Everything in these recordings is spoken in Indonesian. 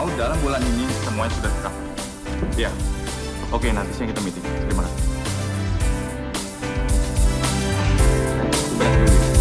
mau dalam bulan ini semuanya sudah tercover. Iya. Oke, nanti siang kita meeting. Terima kasih. Beres dulu.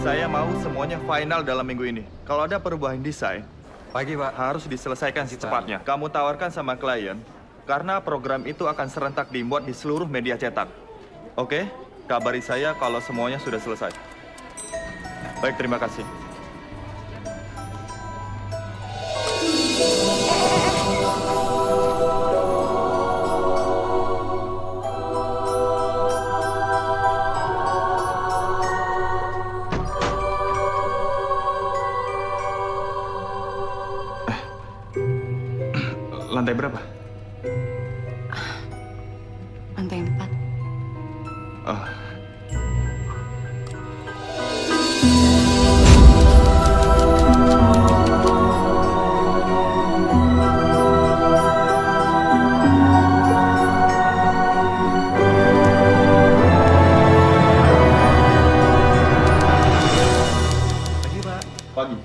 Saya mau semuanya final dalam minggu ini. Kalau ada perubahan desain, Pagi, Pak. harus diselesaikan secepatnya. Kamu tawarkan sama klien, karena program itu akan serentak dimuat di seluruh media cetak. Oke? Kabari saya kalau semuanya sudah selesai. Baik, terima kasih. Lantai berapa? Lantai 4. Oh. Pagi, Pak. Pagi.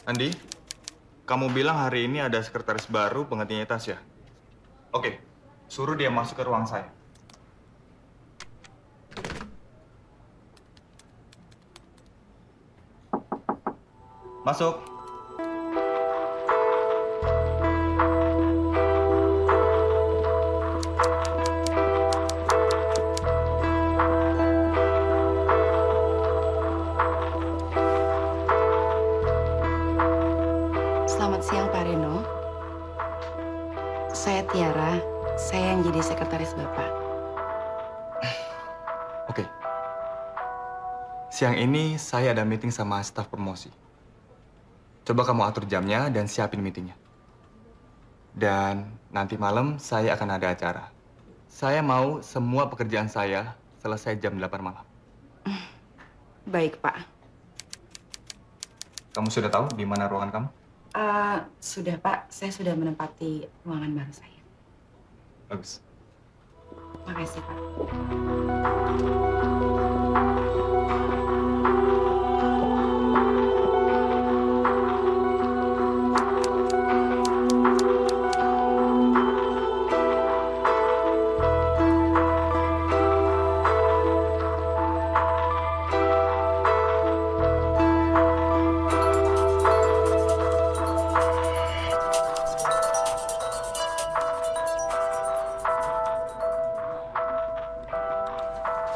Andi, kamu bilang hari ini ada sekretaris baru penggantinya Tasya. Oke, suruh dia masuk ke ruang saya. Masuk. Selamat siang, Pak Reno. Saya Tiara. Saya yang jadi sekretaris Bapak. Oke. Siang ini saya ada meeting sama staf promosi. Coba kamu atur jamnya dan siapin meetingnya. Dan nanti malam saya akan ada acara. Saya mau semua pekerjaan saya selesai jam 8 malam. Baik, Pak. Kamu sudah tahu di mana ruangan kamu? Sudah, Pak. Saya sudah menempati ruangan baru saya. Bagus. Makasih, Pak.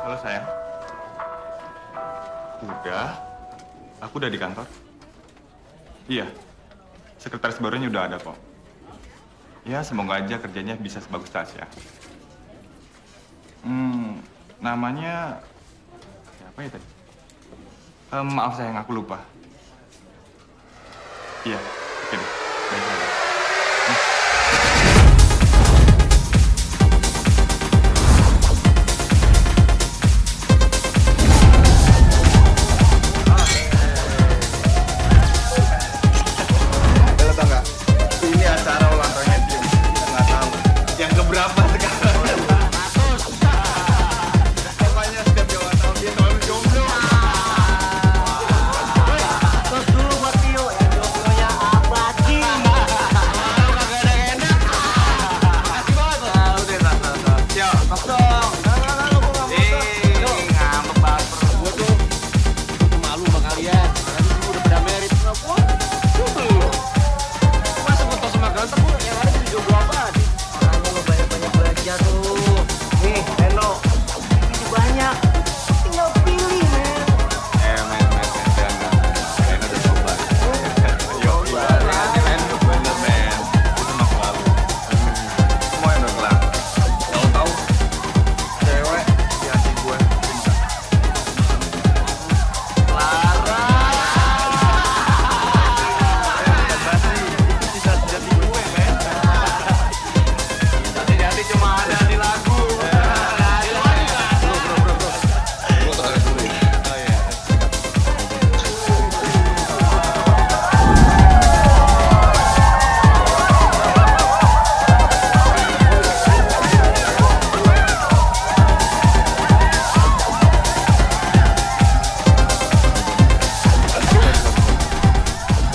Halo sayang. Udah. Aku udah di kantor. Iya. Sekretaris barunya udah ada kok. Ya, semoga aja kerjanya bisa sebagus Tasya. Namanya siapa ya tadi? Maaf sayang, aku lupa. Iya, oke deh. Baik, sayang. Lo tau nggak? Ini acara ulang tahunnya Tio. Kita nggak tahu yang keberapa sekarang. Pokoknya setiap dia ulang tahun dia selalu jomblo. Terus dulu buat Tio, yang jomblonya apa?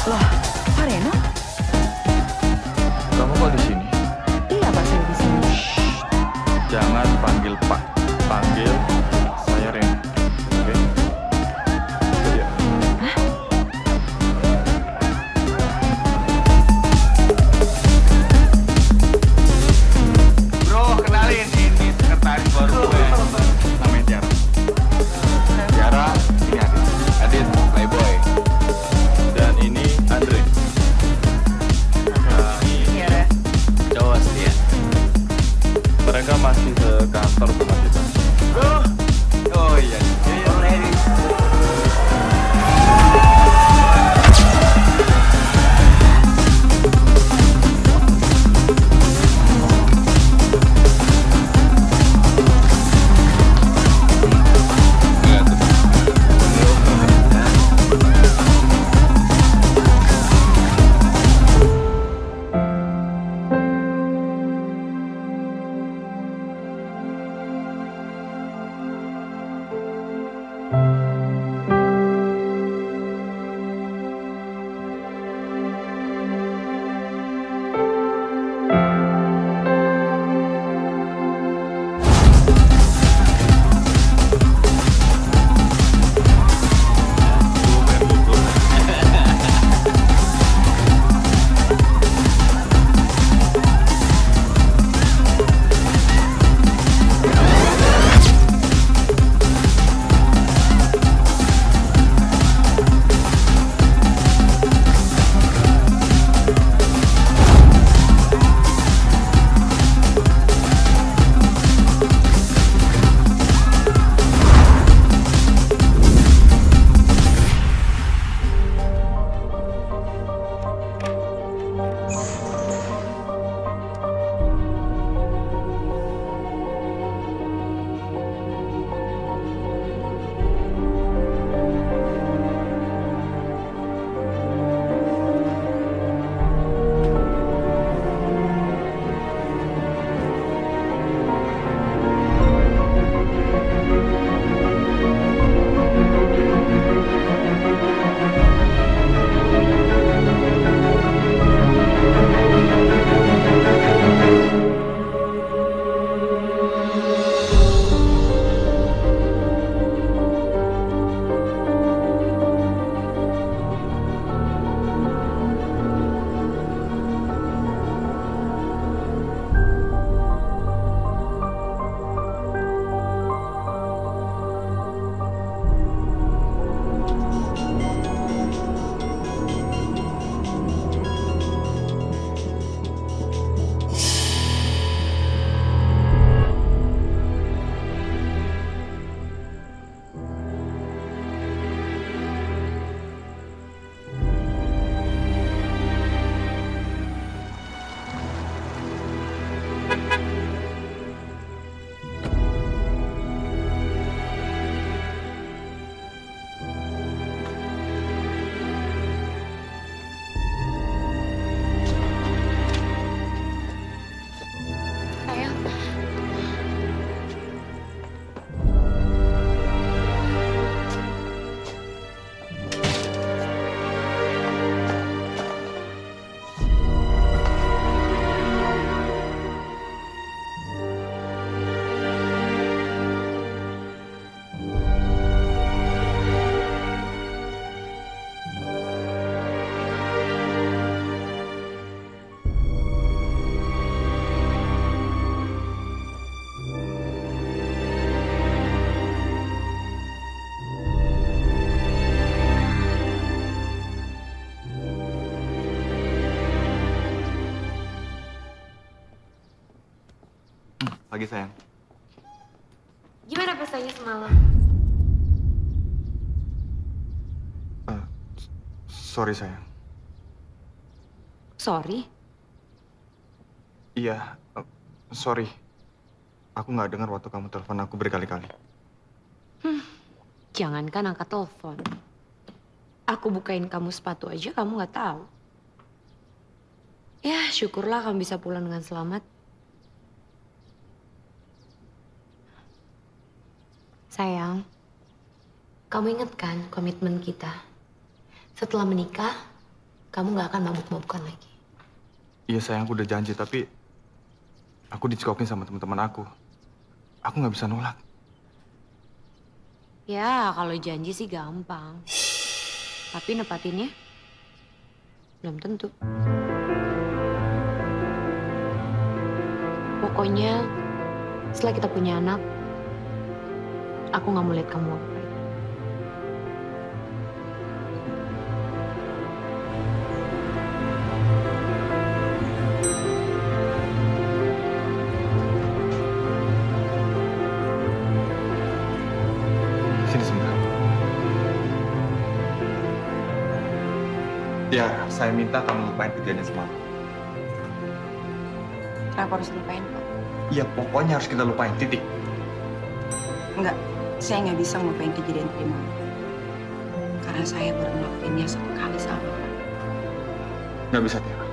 Loh, Pak Reno? Kamu kok di sini? Iya, Pak, saya di sini. Jangan panggil Pak, panggil saya Reno. Oke? Iya. Bro, kenalin ini sekretaris baru gue. Namanya Tiara. Tiara, ini Adit. Adit, playboy. Dan ini Andre. Nah, ini Tiara. cowok setia. Mereka masih ke kantor sama kita. Bro. Oh iya. Pagi sayang. Gimana pestanya semalam? Sorry sayang. Sorry? Iya, sorry. Aku nggak dengar waktu kamu telepon aku berkali-kali. Jangankan angkat telepon. Aku bukain kamu sepatu aja kamu nggak tahu. Ya, syukurlah kamu bisa pulang dengan selamat. Sayang, kamu ingat kan komitmen kita? Setelah menikah, kamu nggak akan mabuk-mabukan lagi. Iya sayang, aku udah janji, tapi aku dicekokin sama teman-teman aku. Aku nggak bisa nolak. Ya, kalau janji sih gampang. Tapi nepatinnya belum tentu. Pokoknya setelah kita punya anak, aku nggak mau lihat kamu apa. Sini sebentar. Ya, saya minta kamu lupain kejadian semalam. Kenapa harus lupain, Pak? Iya, pokoknya harus kita lupain, titik. Enggak, saya nggak bisa ngelupain kejadian tadi malam. Karena saya baru ngelakuinnya satu kali sama Bapak. Nggak bisa, Tiara.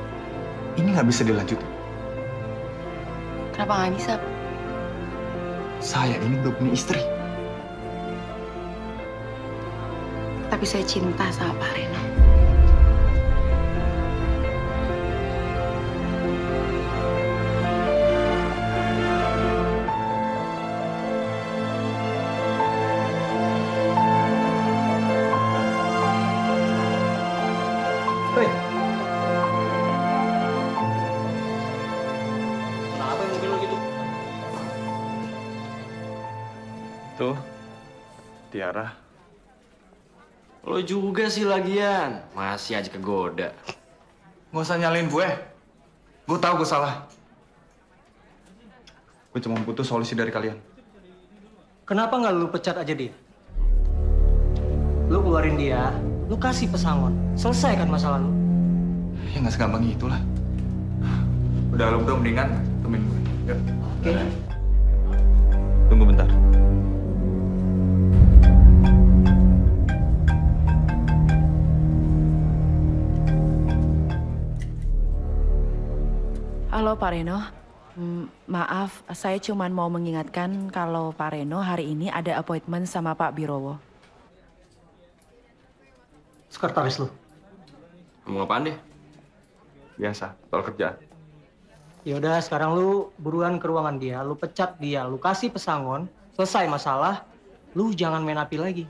Ini nggak bisa dilanjutin. Kenapa nggak bisa, Pak? Saya ini belum punya istri. Tapi saya cinta sama Pak Reno. Hei. Kenapa mobil lo gitu? Tuh, Tiara. Lo juga sih lagian. Masih aja kegoda. Nggak usah nyalain gue. Gue tahu gue salah. Gue cuma butuh solusi dari kalian. Kenapa nggak lu pecat aja dia? Lu keluarin dia, lu kasih pesangon. Selesaikan masalah lu. Ya nggak segampang itulah. Udah lo berdua mendingan temenin gue. Yuk. Oke. Tunggu bentar. Halo Pak Reno, maaf saya cuma mau mengingatkan kalau Pak Reno hari ini ada appointment sama Pak Birowo. Sekretaris lu. Ngomong apaan deh? Biasa, soal kerjaan. Yaudah, sekarang lu buruan ke ruangan dia, lu pecat dia, lu kasih pesangon. Selesai masalah, lu jangan main api lagi.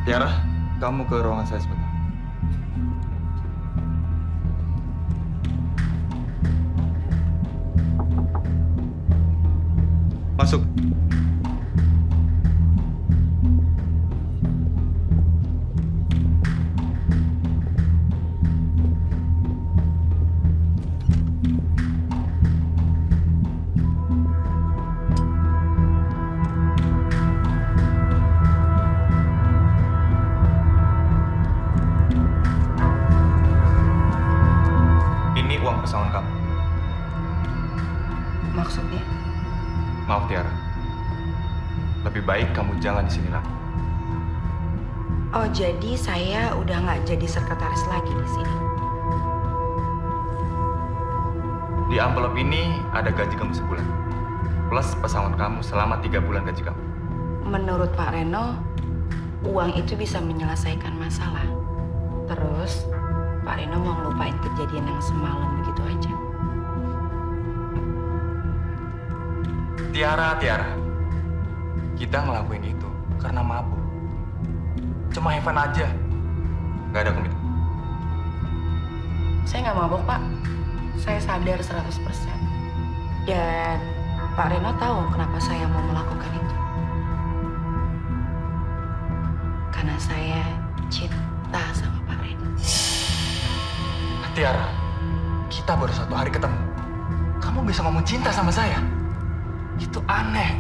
Tiara, kamu ke ruangan saya sebentar. Masuk. Ini uang pesangon kamu. Maksudnya? Maaf Tiara. Lebih baik kamu jangan di sini lagi. Oh, jadi saya udah nggak jadi sekretaris lagi di sini. Di amplop ini ada gaji kamu sebulan. Plus pesangon kamu selama 3 bulan gaji kamu. Menurut Pak Reno, uang itu bisa menyelesaikan masalah. Terus, Pak Reno mau ngelupain kejadian yang semalam begitu aja. Tiara. Kita ngelakuin itu karena mabuk. Cuma have fun aja. Gak ada komitmen. Saya nggak mabok, Pak. Saya sadar 100%. Dan Pak Reno tahu kenapa saya mau melakukan itu. Karena saya cinta sama Pak Reno. Tiara, kita baru 1 hari ketemu. Kamu bisa ngomong cinta sama saya? Itu aneh.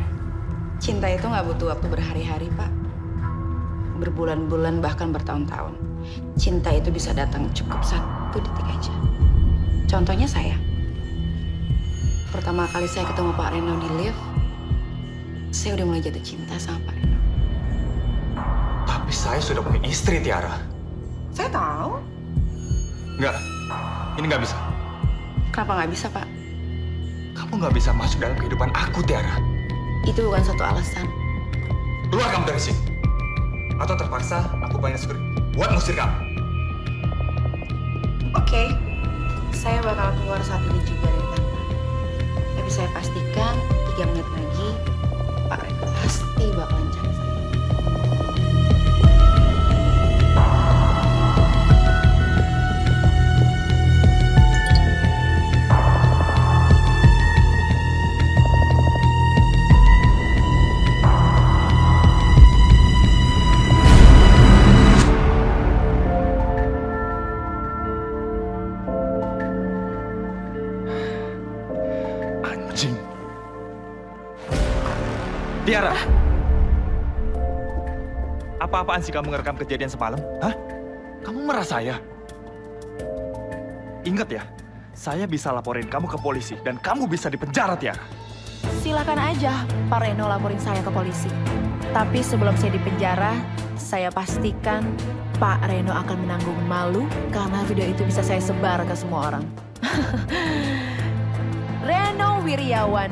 Cinta itu nggak butuh waktu berhari-hari, Pak. Berbulan-bulan, bahkan bertahun-tahun. Cinta itu bisa datang cukup 1 detik aja. Contohnya saya. Pertama kali saya ketemu Pak Reno di lift, saya udah mulai jatuh cinta sama Pak Reno. Tapi saya sudah punya istri, Tiara. Saya tahu. Enggak, ini nggak bisa. Kenapa nggak bisa, Pak? Kamu nggak bisa masuk dalam kehidupan aku, Tiara. Itu bukan satu alasan. Keluar kamu dari sini. Atau terpaksa aku bayar security buat ngusir kamu. Oke, saya bakal keluar saat ini juga dari kantor. Tapi saya pastikan 3 menit lagi Pak Reno pasti bakalan cari saya. Anjing. Tiara. Apa-apaan sih kamu ngerekam kejadian semalam? Hah? Kamu merah saya? Ingat ya, saya bisa laporin kamu ke polisi dan kamu bisa dipenjara, Tiara. Silakan aja Pak Reno laporin saya ke polisi. Tapi sebelum saya dipenjara, saya pastikan Pak Reno akan menanggung malu karena video itu bisa saya sebar ke semua orang. Reno Wiryawan,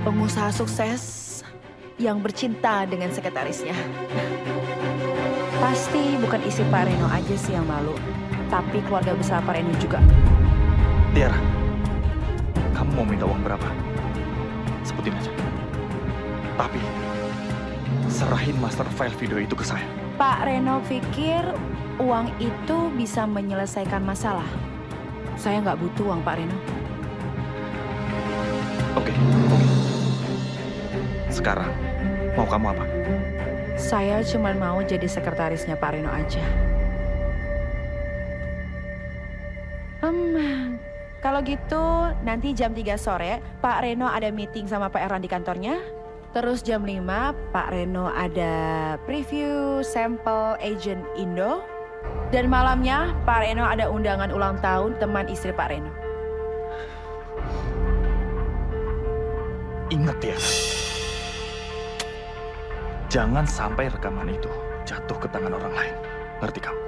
pengusaha sukses yang bercinta dengan sekretarisnya. Pasti bukan isi Pak Reno aja sih yang malu, tapi keluarga besar Pak Reno juga. Tiara, kamu mau minta uang berapa? Sebutin aja. Tapi, serahin master file video itu ke saya. Pak Reno pikir uang itu bisa menyelesaikan masalah. Saya nggak butuh uang Pak Reno. Oke. Sekarang, mau kamu apa? Saya cuma mau jadi sekretarisnya Pak Reno aja. Kalau gitu nanti jam 3 sore Pak Reno ada meeting sama Pak Erlan di kantornya. Terus jam 5 Pak Reno ada preview sampel agent Indo. Dan malamnya Pak Reno ada undangan ulang tahun teman istri Pak Reno. Ingat ya, jangan sampai rekaman itu jatuh ke tangan orang lain. Ngerti kamu?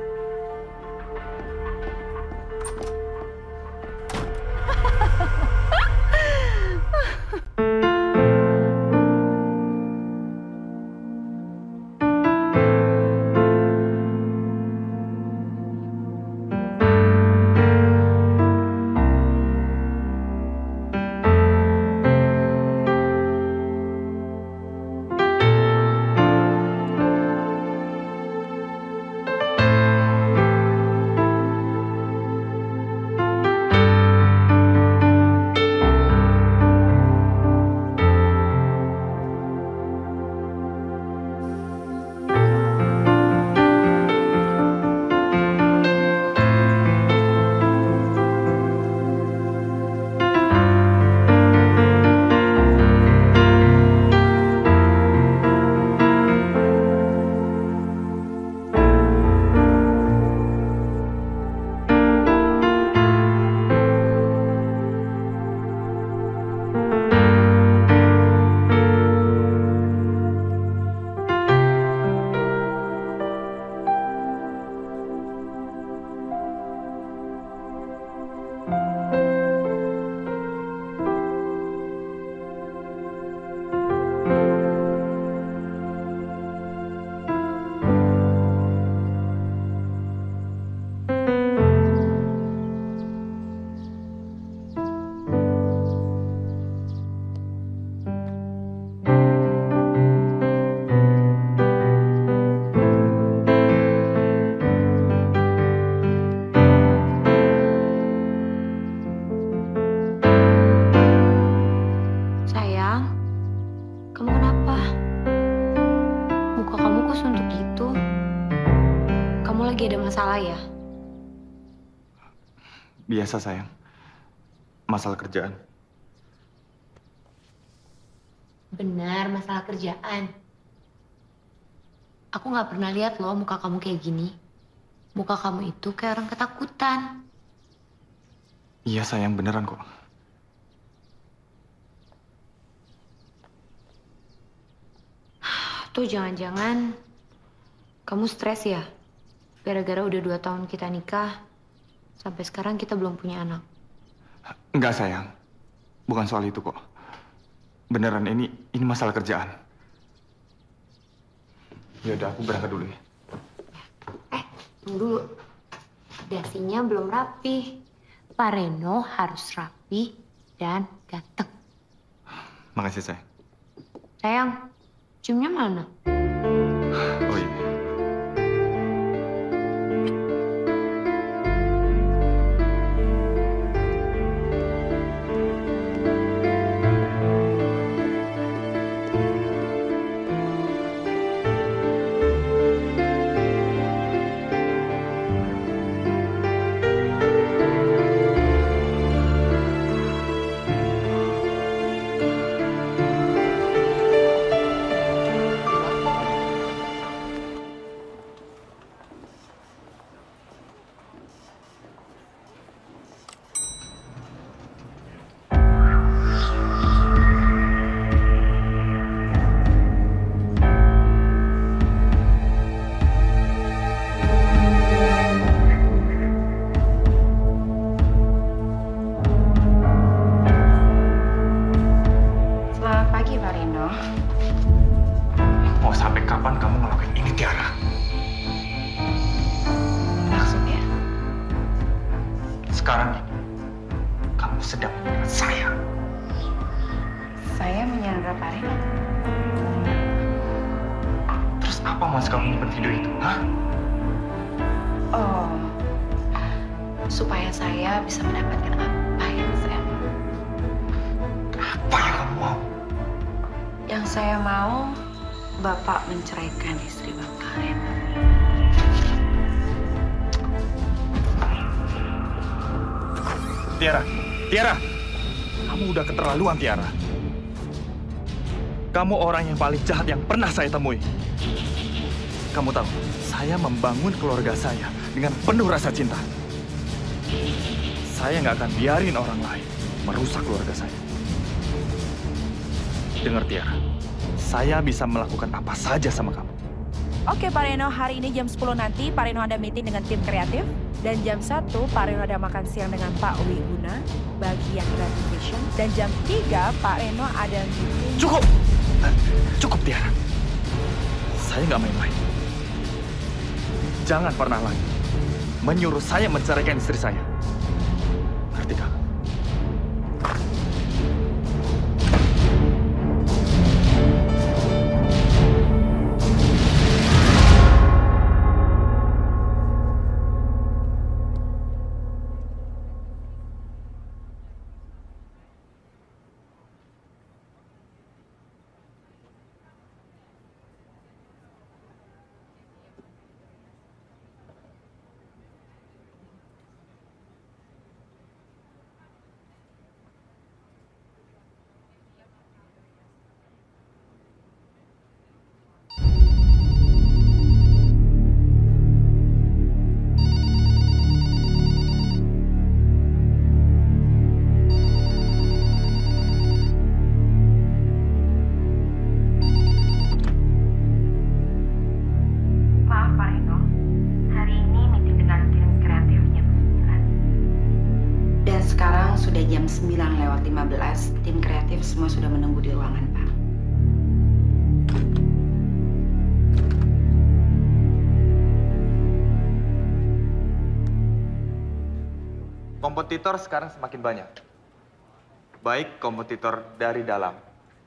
lagi ada masalah ya? Biasa sayang. Masalah kerjaan. Benar, masalah kerjaan. Aku nggak pernah lihat loh muka kamu kayak gini. Muka kamu itu kayak orang ketakutan. Iya sayang, beneran kok. Tuh jangan-jangan Kamu stres ya? Gara-gara udah 2 tahun kita nikah, sampai sekarang kita belum punya anak. Enggak sayang, bukan soal itu kok. Beneran ini masalah kerjaan. Ya udah, aku berangkat dulu ya. Tunggu dulu. Dasinya belum rapi. Pak Reno harus rapi dan ganteng. Makasih sayang. Sayang, ciumnya mana? Oh iya. Selamat pagi, Pak Reno. Mau sampai kapan kamu ngelakuin ini, Tiara? Maksudnya? Sekarang ini, kamu sedang menyerang saya. Saya menyandra Pak Reno. Terus apa mas kamu nyimpen video itu, hah? Oh, supaya saya bisa mendapatkan apa yang saya mau. Apa yang kamu mau? Yang saya mau, Bapak menceraikan istri Bapak, Reno. Tiara, kamu udah keterlaluan, Tiara. Kamu orang yang paling jahat yang pernah saya temui. Kamu tahu, saya membangun keluarga saya dengan penuh rasa cinta. Saya nggak akan biarin orang lain merusak keluarga saya. Dengar, Tiara, saya bisa melakukan apa saja sama kamu. Oke Pak Reno, hari ini jam 10 nanti Pak Reno ada meeting dengan tim kreatif. Dan jam 1 Pak Reno ada makan siang dengan Pak Wiguna, bagian Creative Vision. Dan jam 3 Pak Reno ada meeting... Cukup! Cukup, Tiara. Saya nggak main-main. Jangan pernah lagi menyuruh saya menceraikan istri saya. Ngerti kamu? Maaf Pak Reno, hari ini meeting dengan tim kreatif jam 9. Dan sekarang sudah jam 9:15, tim kreatif semua sudah menunggu di ruangan, Pak. Kompetitor sekarang semakin banyak. Baik kompetitor dari dalam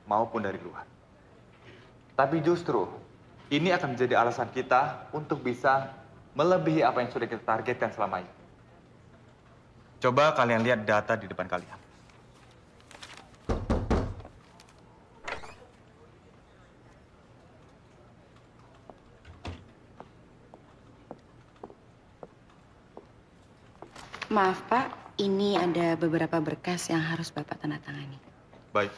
maupun dari luar. Tapi justru ini akan menjadi alasan kita untuk bisa melebihi apa yang sudah kita targetkan selama ini. Coba kalian lihat data di depan kalian. Maaf Pak, ini ada beberapa berkas yang harus Bapak tanda tangani. Baik.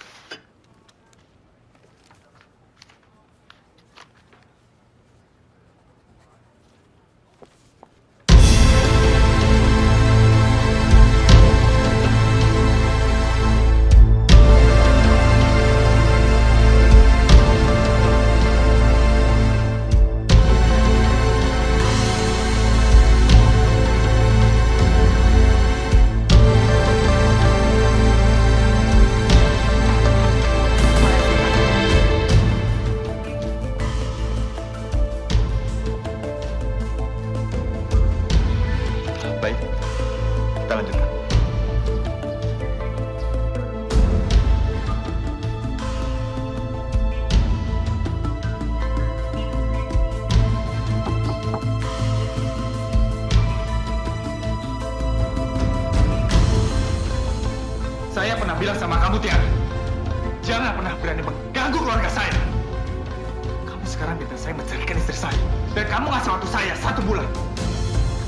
Baik, kita lanjutkan. Saya pernah bilang sama kamu, Tiara, jangan pernah berani mengganggu keluarga saya. Kamu sekarang minta saya menceraikan istri saya, dan kamu ngasih waktu saya 1 bulan.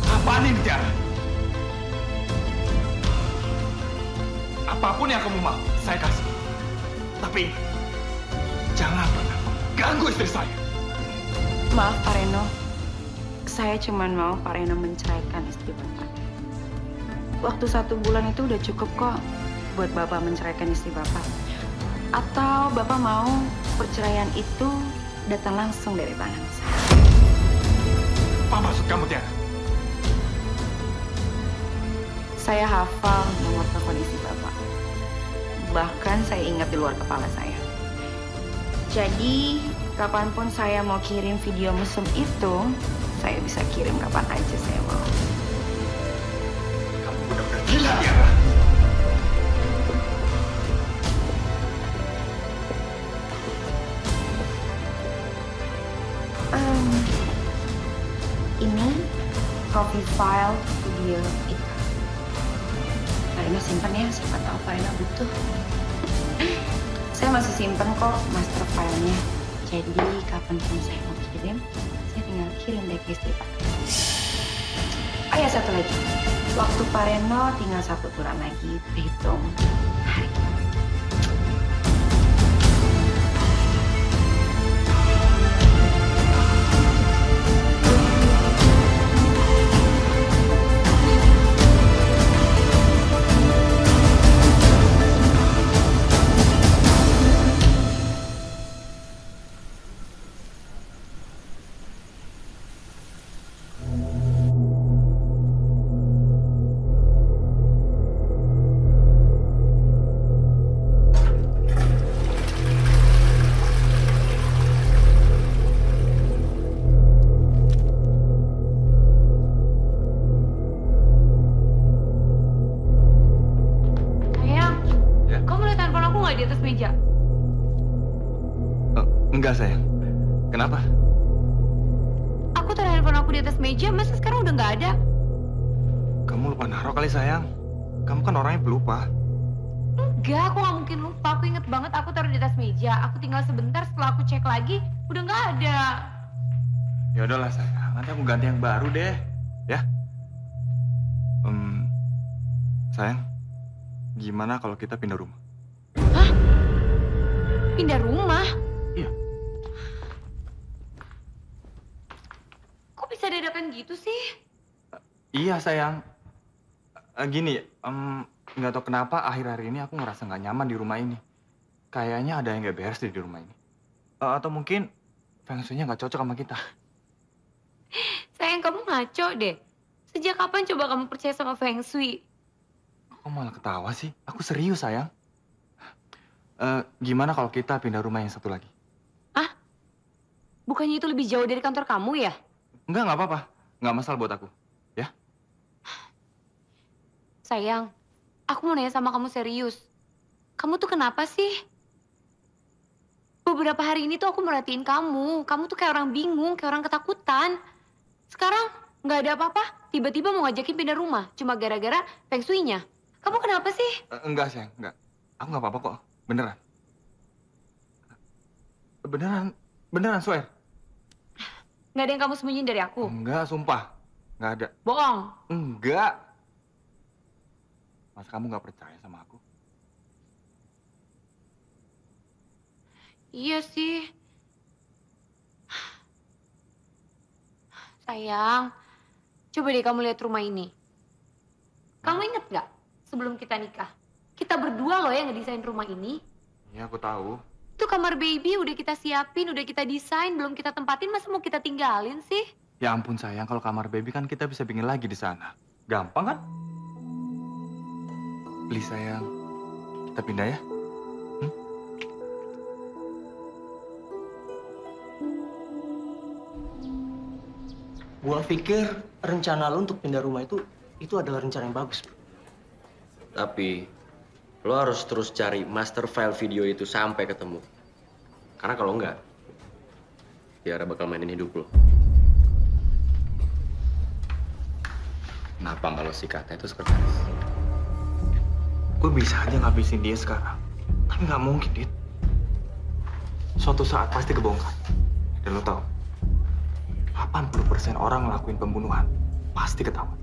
Apaan ini, Tiara? Apapun yang kamu mau, saya kasih. Tapi jangan pernah mengganggu istri saya. Maaf Pak Reno, saya cuma mau Pak Reno menceraikan istri Bapak. Waktu 1 bulan itu udah cukup kok buat Bapak menceraikan istri Bapak. Atau Bapak mau perceraian itu datang langsung dari tangan saya. Apa maksud kamu, Tiara? Saya hafal nomor telepon istri Bapak. Bahkan saya ingat di luar kepala saya. Jadi, kapanpun saya mau kirim video mesum itu, saya bisa kirim kapan aja saya mau. Kamu benar-benar gila, Tiara. Ini copy file video itu. Pak Reno simpan ya, siapa tahu Pak Reno butuh. Saya masih simpen kok master filenya. Jadi kapanpun saya mau kirim, saya tinggal kirim deh ke istri Pak. Oh ya, satu lagi. Waktu Pak Reno tinggal 1 bulan lagi, terhitung hari. Di atas meja. Enggak, sayang. Kenapa? Aku taruh handphone aku di atas meja, masa sekarang udah nggak ada? Kamu lupa naruh kali, sayang. Kamu kan orangnya pelupa. Enggak, aku nggak mungkin lupa. Aku inget banget aku taruh di atas meja. Aku tinggal sebentar, setelah aku cek lagi, udah nggak ada. Ya udahlah, sayang. Nanti aku ganti yang baru deh. Ya? Sayang, gimana kalau kita pindah rumah? Hah? Pindah rumah? Iya. Kok bisa dadakan gitu sih? Iya, sayang. Gini, nggak tahu kenapa akhir-akhir ini aku ngerasa nggak nyaman di rumah ini. Kayaknya ada yang nggak beres di rumah ini. Atau mungkin feng shui-nya nggak cocok sama kita. Sayang, kamu ngaco deh. Sejak kapan coba kamu percaya sama feng shui? Kok malah ketawa sih? Aku serius, sayang. Gimana kalau kita pindah rumah yang satu lagi? Ah? Bukannya itu lebih jauh dari kantor kamu ya? Nggak apa-apa. Nggak masalah buat aku. Ya? Sayang, aku mau nanya sama kamu serius. Kamu tuh kenapa sih? Beberapa hari ini tuh aku merhatiin kamu. Kamu tuh kayak orang bingung, kayak orang ketakutan. Sekarang nggak ada apa-apa. Tiba-tiba mau ngajakin pindah rumah. Cuma gara-gara feng shui-nya. Kamu kenapa sih? Enggak, sayang. Enggak. Aku nggak apa-apa kok. Beneran. Beneran, swear. Nggak ada yang kamu sembunyiin dari aku? Enggak, sumpah. Nggak ada. Bohong. Enggak. Masa kamu nggak percaya sama aku? Iya sih. Sayang, coba deh kamu lihat rumah ini. Kamu inget nggak sebelum kita nikah? Kita berdua loh yang ngedesain rumah ini. Iya, aku tahu. Itu kamar baby udah kita siapin, udah kita desain, belum kita tempatin, masa mau kita tinggalin sih? Ya ampun, sayang. Kalau kamar baby kan kita bisa bikin lagi di sana. Gampang kan? Please, sayang. Kita pindah ya. Gua pikir rencana lu untuk pindah rumah itu itu adalah rencana yang bagus, bro. Tapi lo harus terus cari master file video itu sampai ketemu. Karena kalau enggak, Tiara bakal mainin hidup lo. Kenapa kalau si Kata itu sekretaris? Gue bisa aja ngabisin dia sekarang. Tapi nggak mungkin, Dit. Suatu saat pasti kebongkar. Dan lo tau, 80% orang ngelakuin pembunuhan pasti ketahuan.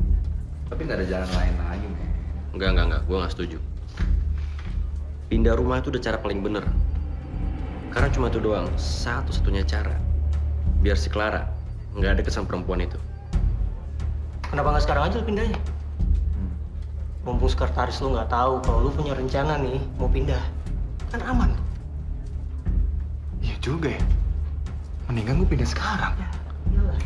Tapi nggak ada jalan lain lagi, men. Enggak. Gue nggak setuju. Pindah rumah itu udah cara paling bener. Karena cuma itu doang, satu-satunya cara. Biar si Clara nggak ada kesan perempuan itu. Kenapa nggak sekarang aja lu pindahnya? Mumpung sekretaris lu nggak tahu kalau lu punya rencana nih mau pindah, kan aman tuh. Iya juga ya. Mendingan gue pindah sekarang. Ya, iyalah.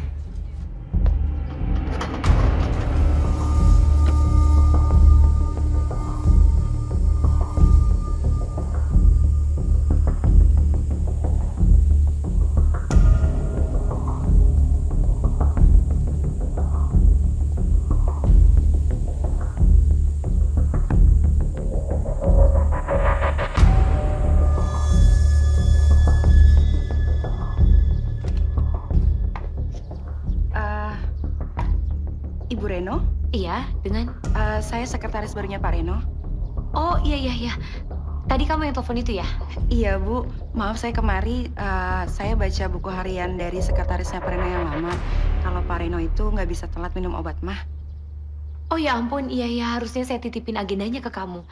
Ibu Reno, Iya, dengan... saya sekretaris barunya Pak Reno. Oh, iya. Tadi kamu yang telepon itu ya? Iya Bu, maaf saya kemari, saya baca buku harian dari sekretarisnya Pak Reno yang lama. Kalau Pak Reno itu nggak bisa telat minum obat mah. Oh ya ampun, iya, harusnya saya titipin agendanya ke kamu.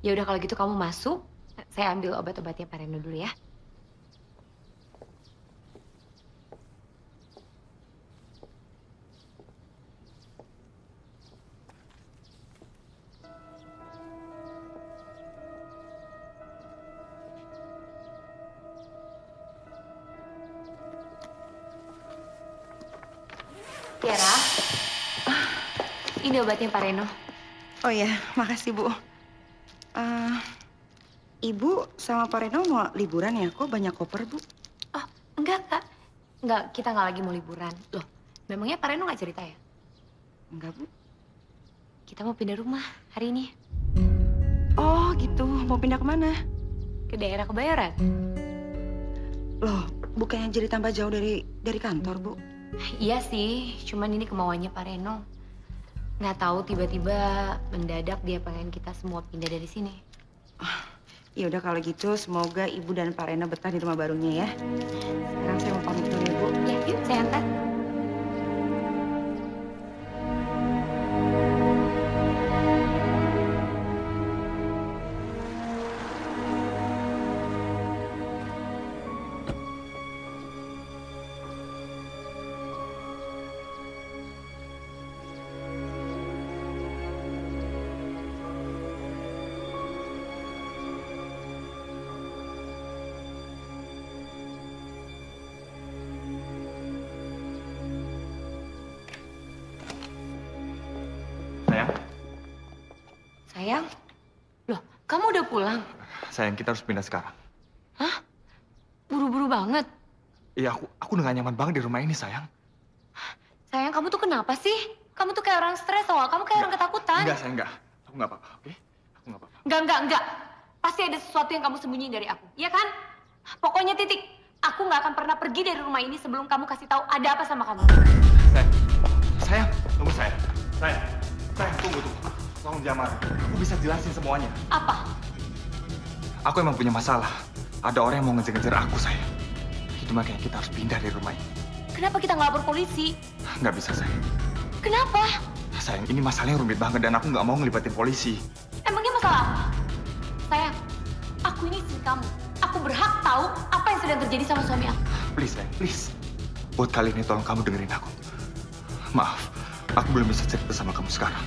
Ya udah kalau gitu kamu masuk, saya ambil obat-obatnya Pak Reno dulu ya. Tiara, ini obatnya Pak Reno. Oh ya, makasih Bu. Ibu sama Pak Reno mau liburan ya? Kok banyak koper Bu? Oh, enggak, Kak. Enggak, kita nggak lagi mau liburan. Loh, memangnya Pak Reno nggak cerita ya? Enggak Bu. Kita mau pindah rumah hari ini. Oh gitu, mau pindah kemana? Ke daerah Kebayoran. Loh, bukannya jadi tambah jauh dari kantor Bu? Iya sih, cuman ini kemauannya Pak Reno. Nggak tahu tiba-tiba mendadak dia pengen kita semua pindah dari sini. Ya udah kalau gitu, semoga Ibu dan Pak Reno betah di rumah barunya ya. Sekarang saya mau pamit dulu ya Bu. Ya, yuk saya antar. Sayang, Sayang, loh kamu udah pulang? sayang kita harus pindah sekarang. Hah? Buru-buru banget. Iya, aku udah gak nyaman banget di rumah ini, sayang. Sayang, kamu tuh kenapa sih? Kamu tuh kayak orang stres, tau gak? Kamu kayak orang ketakutan. Enggak, sayang, enggak. Aku nggak apa-apa, oke? Aku nggak apa-apa. Enggak. Pasti ada sesuatu yang kamu sembunyiin dari aku, iya kan? Pokoknya titik. Aku nggak akan pernah pergi dari rumah ini sebelum kamu kasih tahu ada apa sama kamu. Sayang, tunggu sayang. Sayang, tunggu. Tolong jangan marah. Aku bisa jelasin semuanya. Apa? Aku emang punya masalah. Ada orang yang mau ngejar-ngejar aku, sayang. Itu makanya kita harus pindah dari rumah ini. Kenapa kita nggak lapor polisi? Nggak bisa, sayang. Kenapa? Sayang, ini masalahnya rumit banget dan aku nggak mau ngelibatin polisi. Emangnya masalah apa? Sayang, aku ini istri kamu. Aku berhak tahu apa yang sedang terjadi sama suami aku. Please, sayang, please. Buat kali ini tolong kamu dengerin aku. Maaf, aku belum bisa cerita sama kamu sekarang.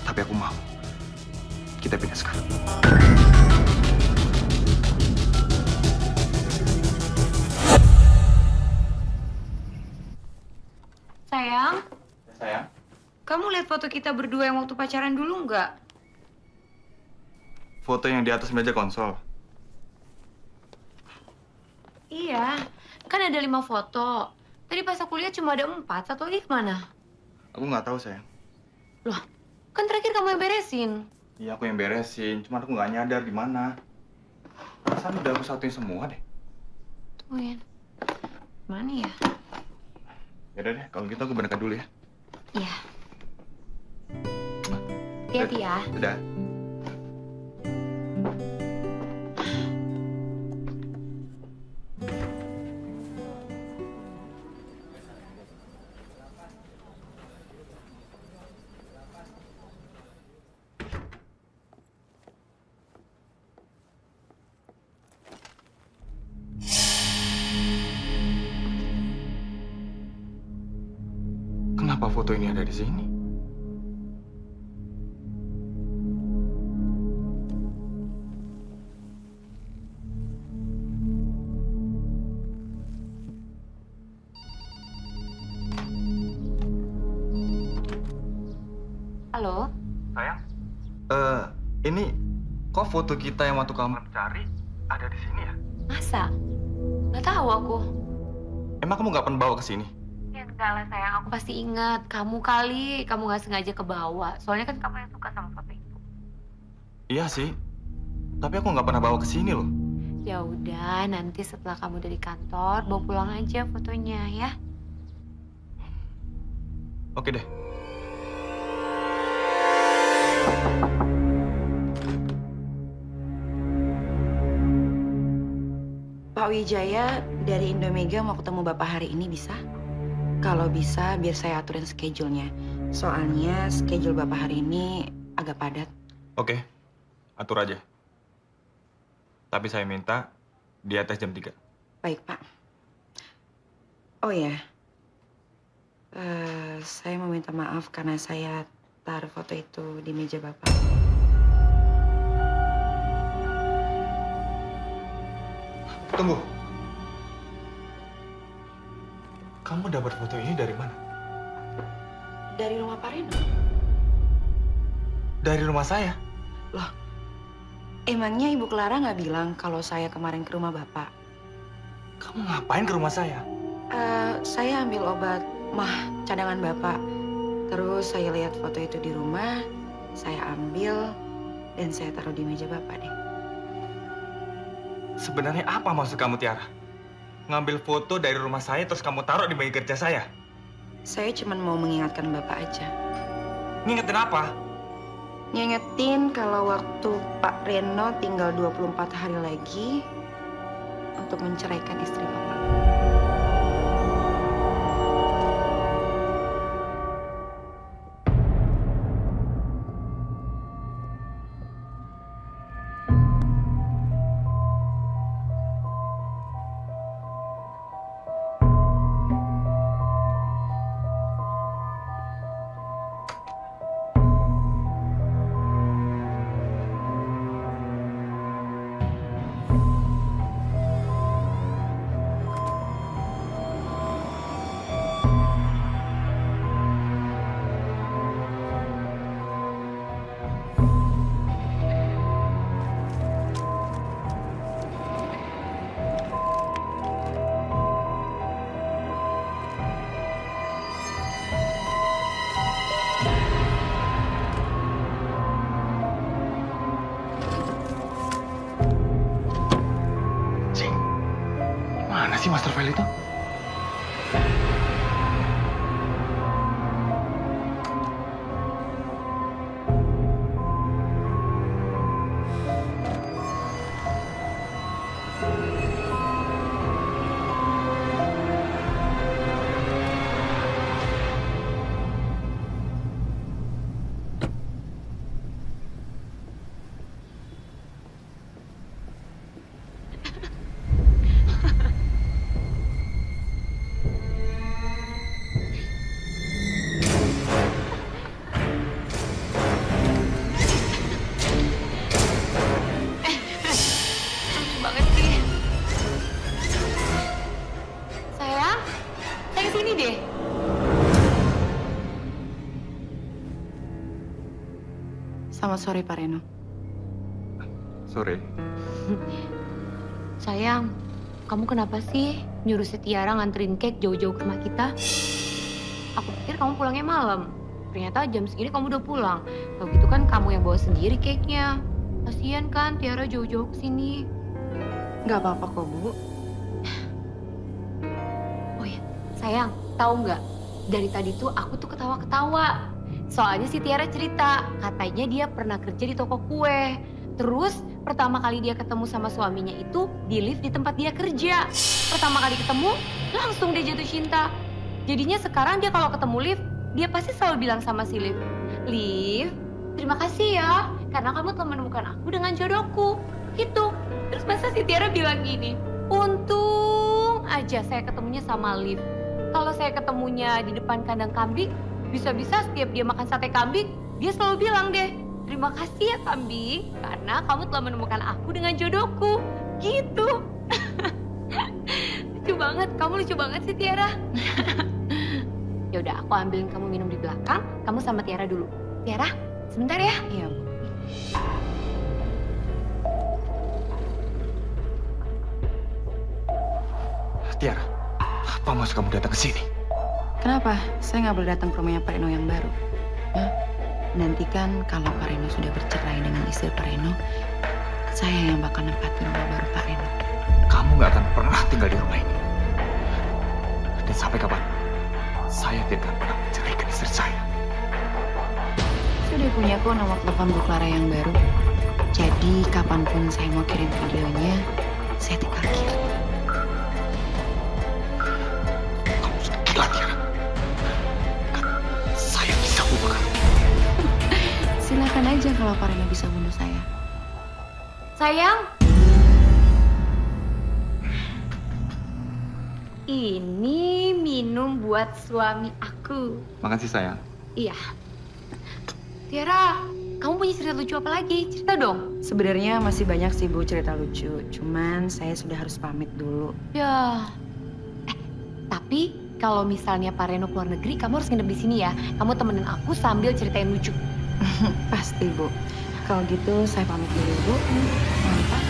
Tapi aku mau. Kita pindah sekarang. Sayang, Sayang? kamu lihat foto kita berdua yang waktu pacaran dulu nggak? Foto yang di atas meja konsol. Iya, kan ada 5 foto. Tadi pas aku lihat cuma ada 4, satu lagi kemana? Aku nggak tahu, sayang. Loh, kan terakhir kamu yang beresin. Iya, aku yang beresin. Cuma aku nggak nyadar di mana. Perasaan udah aku satuin semua deh. Tungguin. Mana ya? Yaudah deh, kalau gitu aku berangkat dulu ya. Iya. Hati-hati ya. Udah. Kenapa foto ini ada di sini? Halo? Sayang? Ini kok foto kita yang waktu kamu cari ada di sini ya? Masa? Nggak tahu aku. Emang kamu nggak pernah bawa ke sini? Ya enggak lah sayang, aku pasti ingat. Kamu kali, kamu nggak sengaja kebawa. Soalnya kan kamu yang suka sama foto itu. Iya sih. Tapi aku nggak pernah bawa ke sini loh. Ya udah, nanti setelah kamu dari kantor, bawa pulang aja fotonya ya. Oke deh. Pak Wijaya dari Indomega mau ketemu Bapak hari ini bisa? Kalau bisa biar saya aturin schedule-nya. Soalnya schedule Bapak hari ini agak padat. Oke. Atur aja. Tapi saya minta di atas jam 3. Baik, Pak. Oh ya, saya mau minta maaf karena saya taruh foto itu di meja Bapak. Tunggu. Kamu dapat foto ini dari mana? Dari rumah Pak Reno. Dari rumah saya. Loh, emangnya Ibu Clara nggak bilang kalau saya kemarin ke rumah Bapak? Kamu ngapain ke rumah saya? Saya ambil obat mah cadangan Bapak. Terus saya lihat foto itu di rumah, saya ambil dan saya taruh di meja Bapak deh. Sebenarnya apa maksud kamu, Tiara? Ngambil foto dari rumah saya terus kamu taruh di meja kerja saya? Saya cuma mau mengingatkan Bapak aja. Ngingetin apa? Ngingetin kalau waktu Pak Reno tinggal 24 hari lagi untuk menceraikan istri Bapak. Mana sih master file itu? Lucu banget sih. Sayang sini deh. Selamat sore Pak Reno. Sore. Sayang, kamu kenapa sih nyuruh si Tiara nganterin cake jauh-jauh ke rumah kita? Aku pikir kamu pulangnya malam. Ternyata jam segini kamu udah pulang. Kalau gitu kan kamu yang bawa sendiri cake-nya. Kasian kan Tiara jauh-jauh ke sini. Nggak apa-apa kok, Bu. Oh ya, sayang, tahu nggak? Dari tadi tuh aku tuh ketawa-ketawa. Soalnya si Tiara cerita, katanya dia pernah kerja di toko kue. Terus pertama kali dia ketemu sama suaminya itu di lift di tempat dia kerja. Pertama kali ketemu, langsung dia jatuh cinta. Jadinya sekarang dia kalau ketemu lift, dia pasti selalu bilang sama si lift, "Lift, terima kasih ya, karena kamu telah menemukan aku dengan jodohku." Gitu. Terus masa si Tiara bilang gini, "Untung aja saya ketemunya sama lift. Kalau saya ketemunya di depan kandang kambing, bisa-bisa setiap dia makan sate kambing, dia selalu bilang deh, 'Terima kasih ya kambing, karena kamu telah menemukan aku dengan jodohku.'" Gitu. Lucu banget, kamu lucu banget sih Tiara. Ya udah, aku ambilin kamu minum di belakang, kamu sama Tiara dulu. Tiara, sebentar ya. Iya, Bu. Tiara, apa maksud kamu datang ke sini? Kenapa? Saya nggak boleh datang ke rumahnya Pak Reno yang baru. Hah? Nanti kan kalau Pak Reno sudah bercerai dengan istri Pak Reno, saya yang bakal nempatin rumah baru Pak Reno. Kamu nggak akan pernah tinggal di rumah ini. Dan sampai kapan? Saya tidak akan pernah menceraikan istri saya. Sudah punya kok nomor telepon Bu Clara yang baru. Jadi kapanpun saya mau kirim videonya, saya tinggal kirim. Kamu sudah gila, Tiara. Kan saya bisa bunuh kamu. Silakan aja kalau Pak Reno bisa bunuh saya. Sayang. Ini minum buat suami aku. Makasih, sayang. Iya. Tiara, kamu punya cerita lucu apa lagi? Cerita dong. Sebenarnya masih banyak sih Bu cerita lucu, cuman saya sudah harus pamit dulu. Ya. Tapi kalau misalnya Pak Reno keluar negeri, kamu harus nginep di sini ya. Kamu temenin aku sambil ceritain lucu. Pasti Bu. Kalau gitu saya pamit dulu Bu. Mantap.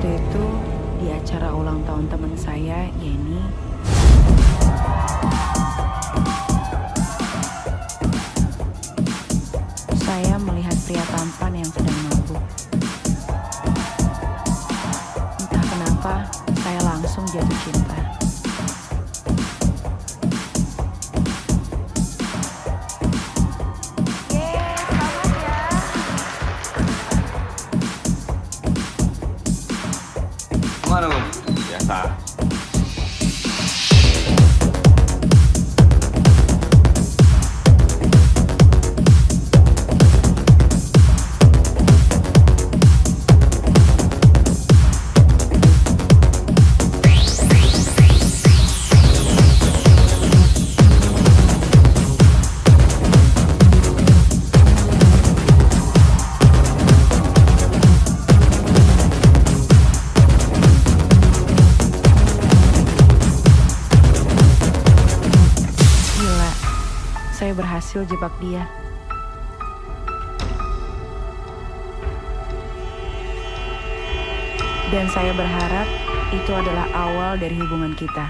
waktu itu di acara ulang tahun teman saya, Yeni. Saya melihat pria tampan yang sedang mabuk. Entah kenapa, saya langsung jatuh cinta. Mana lo? Biasa. Saya berhasil jebak dia. Dan saya berharap itu adalah awal dari hubungan kita.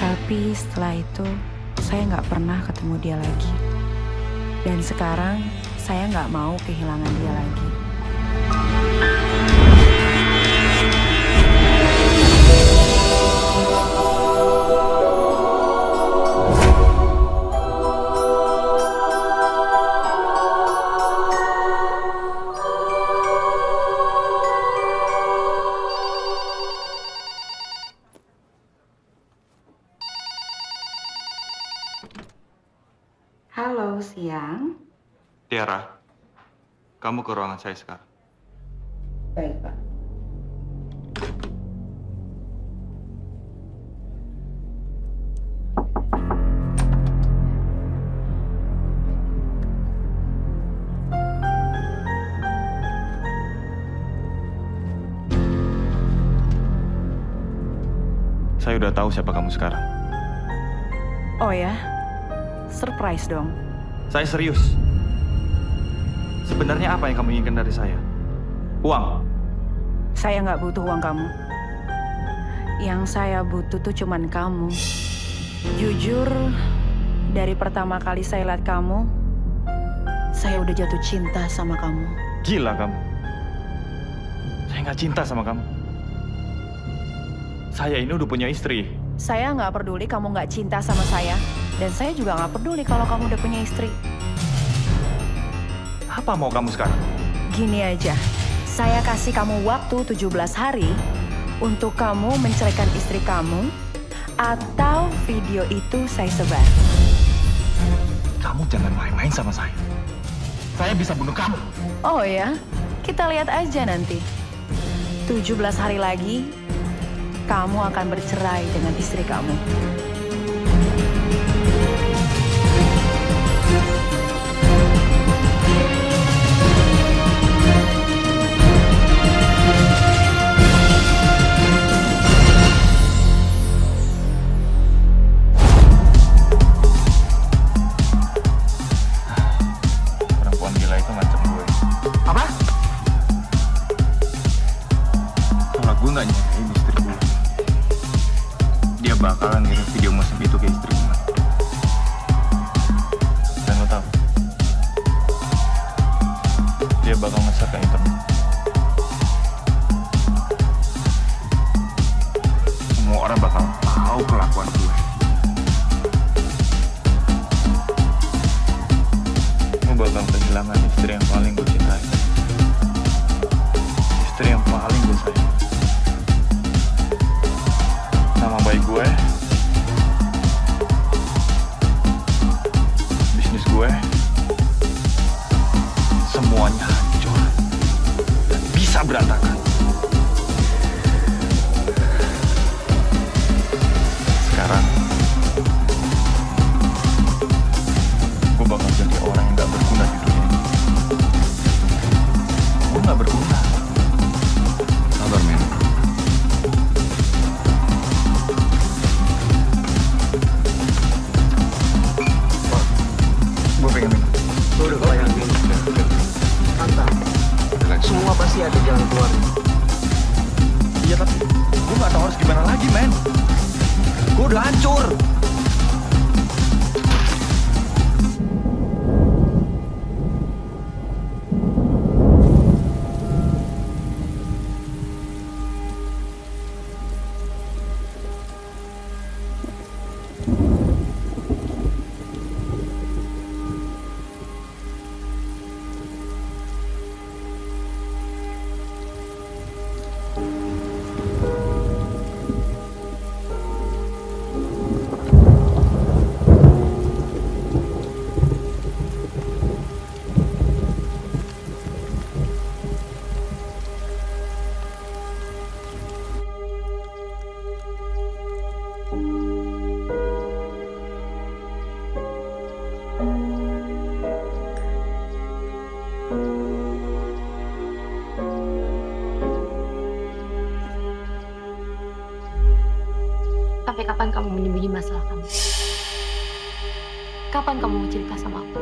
Tapi setelah itu, saya nggak pernah ketemu dia lagi. Dan sekarang, saya nggak mau kehilangan dia lagi. Halo, siang. Tiara, kamu ke ruangan saya sekarang. Baik, Pak. Saya udah tahu siapa kamu sekarang. Oh ya? Surprise dong. Saya serius. Sebenarnya apa yang kamu inginkan dari saya? Uang? Saya nggak butuh uang kamu. Yang saya butuh tuh cuman kamu. Jujur, dari pertama kali saya lihat kamu, saya udah jatuh cinta sama kamu. Gila kamu. Saya nggak cinta sama kamu. Saya ini udah punya istri. Saya nggak peduli kamu nggak cinta sama saya. Dan saya juga nggak peduli kalau kamu udah punya istri. Apa mau kamu sekarang? Gini aja, saya kasih kamu waktu 17 hari untuk kamu menceraikan istri kamu atau video itu saya sebar. Kamu jangan main-main sama saya. Saya bisa bunuh kamu. Oh ya, kita lihat aja nanti. 17 hari lagi, kamu akan bercerai dengan istri kamu. Perempuan gila itu ngancam gue. Apa? Kalau gue nggak nyariin istri gue, dia bakalan ngirim video mesum itu ke istri gue. Dan lo tahu, dia bakal nge-share ke internet. Semua orang bakal tahu kelakuan gue. Gue bakal kehilangan istri yang paling gue cintai. Istri yang paling gue sayang. Nama baik gue, bisnis gue, semuanya hancur dan bisa berantakan. Sekarang udah hancur. Sampai kapan kamu menyembunyi masalah kamu? Kapan kamu mau cerita sama aku?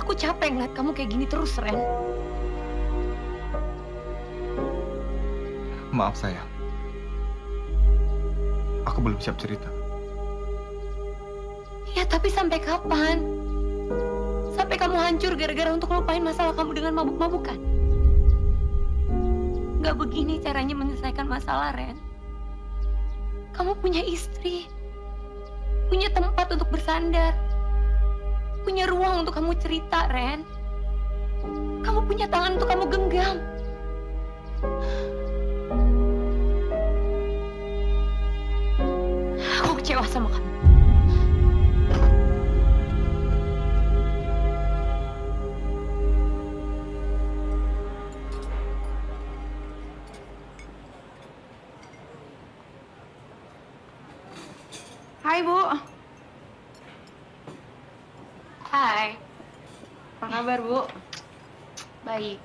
Aku capek ngeliat kamu kayak gini terus, Ren. Maaf sayang. Aku belum siap cerita. Ya, tapi sampai kapan? Sampai kamu hancur gara-gara untuk lupain masalah kamu dengan mabuk-mabukan? Gak begini caranya menyelesaikan masalah, Ren. Kamu punya istri, punya tempat untuk bersandar, punya ruang untuk kamu cerita, Ren. Kamu punya tangan untuk kamu genggam. Aku kecewa sama kamu. Hai, Bu. Hai, Apa kabar, Bu? baik.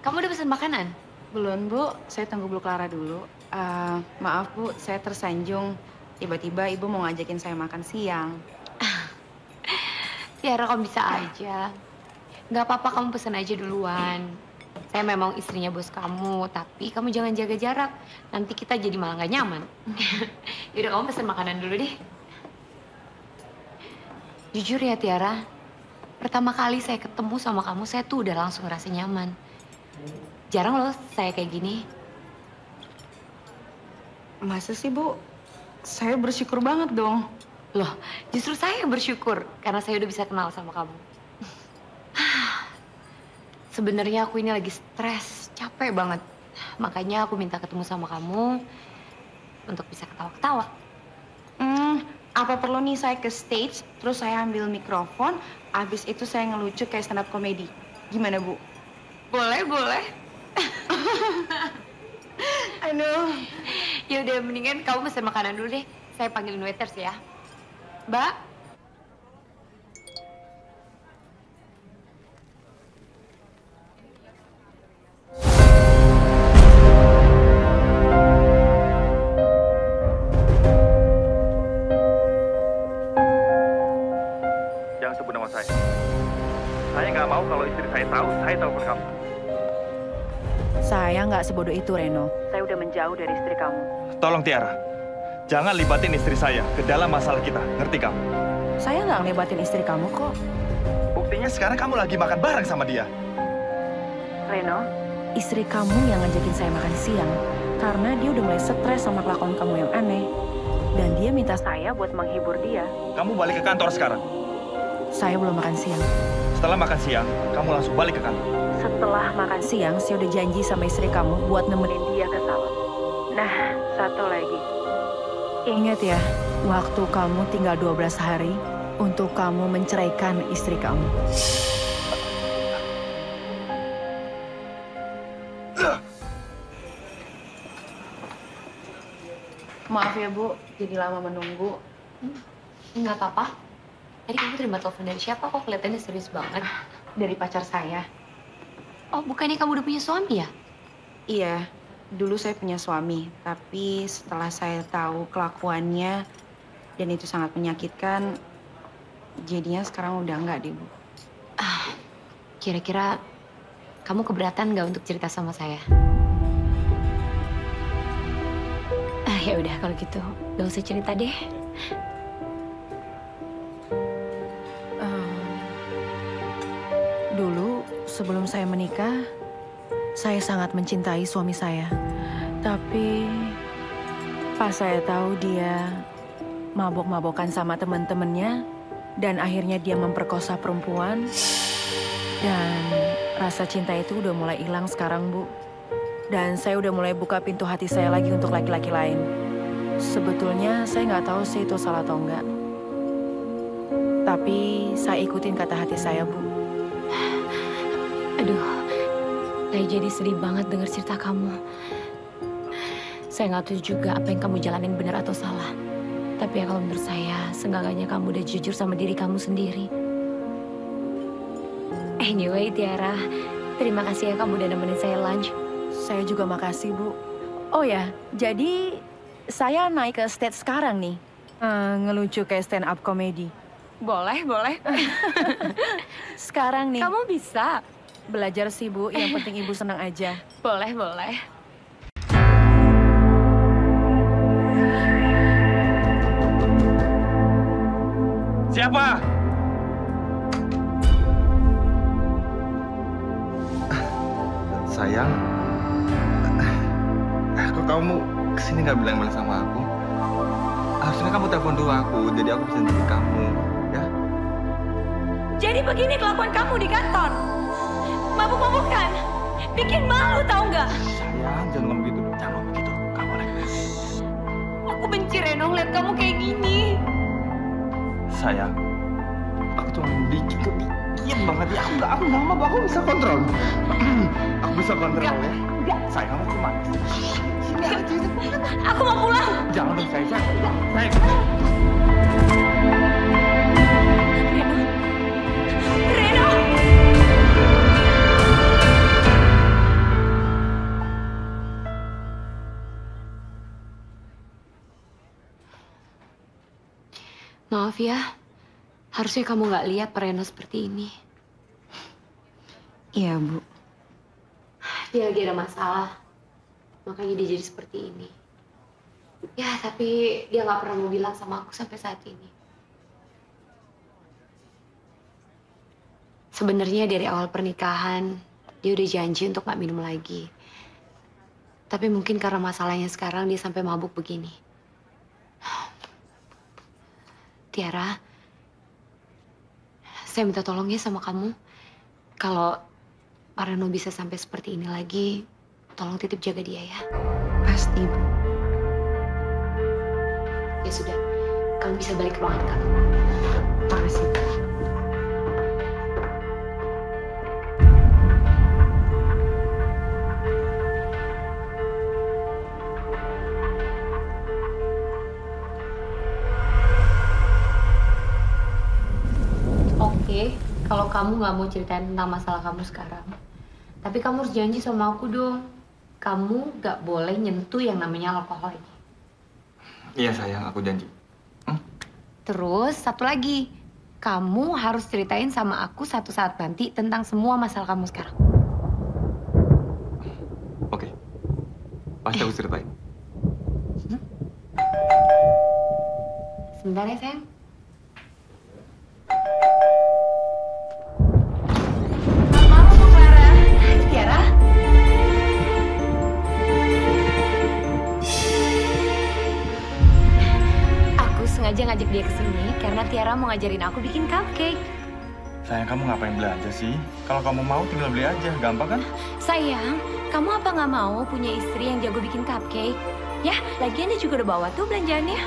Kamu udah pesan makanan? Belum, Bu. Saya tunggu Bu Clara dulu. Maaf, Bu. Saya tersanjung. Tiba-tiba Ibu mau ngajakin saya makan siang. Tiara, kamu bisa aja. Gak apa-apa, kamu pesen aja duluan. Saya memang istrinya bos kamu, tapi kamu jangan jaga jarak. Nanti kita jadi malah gak nyaman. Yaudah, kamu pesen makanan dulu deh. Jujur ya, Tiara. Pertama kali saya ketemu sama kamu, saya tuh udah langsung ngerasa nyaman. Jarang loh saya kayak gini. Masa sih, Bu? Saya bersyukur banget dong. Loh, justru saya yang bersyukur karena saya udah bisa kenal sama kamu. Sebenarnya aku ini lagi stres, capek banget. Makanya aku minta ketemu sama kamu untuk bisa ketawa-ketawa. Apa perlu nih saya ke stage, terus saya ambil mikrofon, abis itu saya ngelucu kayak stand up comedy. Gimana, Bu? Boleh, boleh. Aduh. Ya udah, mendingan kamu pesen makanan dulu deh. Saya panggilin waiters ya. Mbak. Jangan sebut nama saya. Saya nggak mau kalau istri saya tahu telepon kamu. Saya nggak sebodoh itu, Reno. Saya udah menjauh dari istri kamu. Tolong Tiara, jangan libatin istri saya ke dalam masalah kita. Ngerti kamu? Saya nggak ngelibatin istri kamu kok. Buktinya sekarang kamu lagi makan bareng sama dia. Reno, istri kamu yang ngajakin saya makan siang karena dia udah mulai stres sama kelakuan kamu yang aneh. Dan dia minta saya buat menghibur dia. Kamu balik ke kantor sekarang. Saya belum makan siang. Setelah makan siang, kamu langsung balik ke kantor. Setelah makan siang, saya udah janji sama istri kamu buat nemenin dia ke salon. Nah, satu lagi. Ingat ya, waktu kamu tinggal 12 hari untuk kamu menceraikan istri kamu. Maaf ya, Bu. Jadi lama menunggu. Nggak apa-apa. Tadi kamu terima telepon dari siapa? Kok kelihatannya serius banget? Dari pacar saya. Oh, bukannya kamu udah punya suami ya? Iya, dulu saya punya suami. Tapi setelah saya tahu kelakuannya dan itu sangat menyakitkan, jadinya sekarang udah enggak deh, Bu. Kira-kira kamu keberatan nggak untuk cerita sama saya? Ya udah kalau gitu, gak usah cerita deh. Dulu sebelum saya menikah, saya sangat mencintai suami saya. Tapi pas saya tahu dia mabok-mabokan sama teman-temannya dan akhirnya dia memperkosa perempuan, dan rasa cinta itu udah mulai hilang sekarang, Bu. Dan saya udah mulai buka pintu hati saya lagi untuk laki-laki lain. Sebetulnya saya nggak tahu sih itu salah atau enggak. Tapi saya ikutin kata hati saya, Bu. Aduh, saya jadi sedih banget dengar cerita kamu. Saya nggak tahu juga apa yang kamu jalanin benar atau salah. Tapi ya kalau menurut saya, seenggaknya kamu udah jujur sama diri kamu sendiri. Anyway, Tiara, terima kasih ya kamu udah nemenin saya lunch. Saya juga makasih, Bu. Oh ya, jadi saya naik ke stage sekarang nih. Ngelucu kayak stand up comedy. Boleh, boleh. Sekarang nih. Kamu bisa. Belajar sih, Bu. Yang penting Ibu senang aja. Boleh, boleh. Siapa? Sayang, kok kamu kesini nggak bilang-bilang sama aku? Harusnya kamu telepon dulu aku, jadi aku bisa jemput kamu, ya? Jadi begini kelakuan kamu di kantor. Mabuk-mabukan. Bikin malu tau nggak? Sayang, jangan ngomong gitu, jangan ngomong gitu. Kamu boleh. Aku benci Reno ngeliat kamu kayak gini. Sayang, aku cuma dikit banget ya. Aku nggak mau, aku bisa kontrol. Aku bisa kontrol ya. Sayang, kamu cuma. Aku mau pulang. Jangan dong, sayang. Reno. Maaf ya, harusnya kamu nggak lihat Pak Reno seperti ini. Iya, Bu. Dia lagi ada masalah, makanya dia jadi seperti ini. Ya, tapi dia nggak pernah mau bilang sama aku sampai saat ini. Sebenarnya dari awal pernikahan, dia udah janji untuk nggak minum lagi. Tapi mungkin karena masalahnya sekarang dia sampai mabuk begini. Tiara, saya minta tolong ya sama kamu. Kalau Pak Reno bisa sampai seperti ini lagi, tolong titip jaga dia ya. Pasti, Bu. Ya sudah, kamu bisa balik ke ruangan kamu. Makasih, Bu. Oke, kalau kamu nggak mau ceritain tentang masalah kamu sekarang, tapi kamu harus janji sama aku dong. Kamu nggak boleh nyentuh yang namanya alkohol ini. Iya sayang, aku janji. Terus satu lagi, kamu harus ceritain sama aku satu saat nanti tentang semua masalah kamu sekarang. Oke, pasti aku ceritain. Sebentar ya sayang. Malam Bu Clara. Tiara. Aku sengaja ngajak dia ke sini karena Tiara mau ngajarin aku bikin cupcake. Sayang, kamu ngapain belanja sih? Kalau kamu mau tinggal beli aja, gampang kan? Sayang, kamu apa nggak mau punya istri yang jago bikin cupcake? Ya, lagian dia juga udah bawa tuh belanjaannya.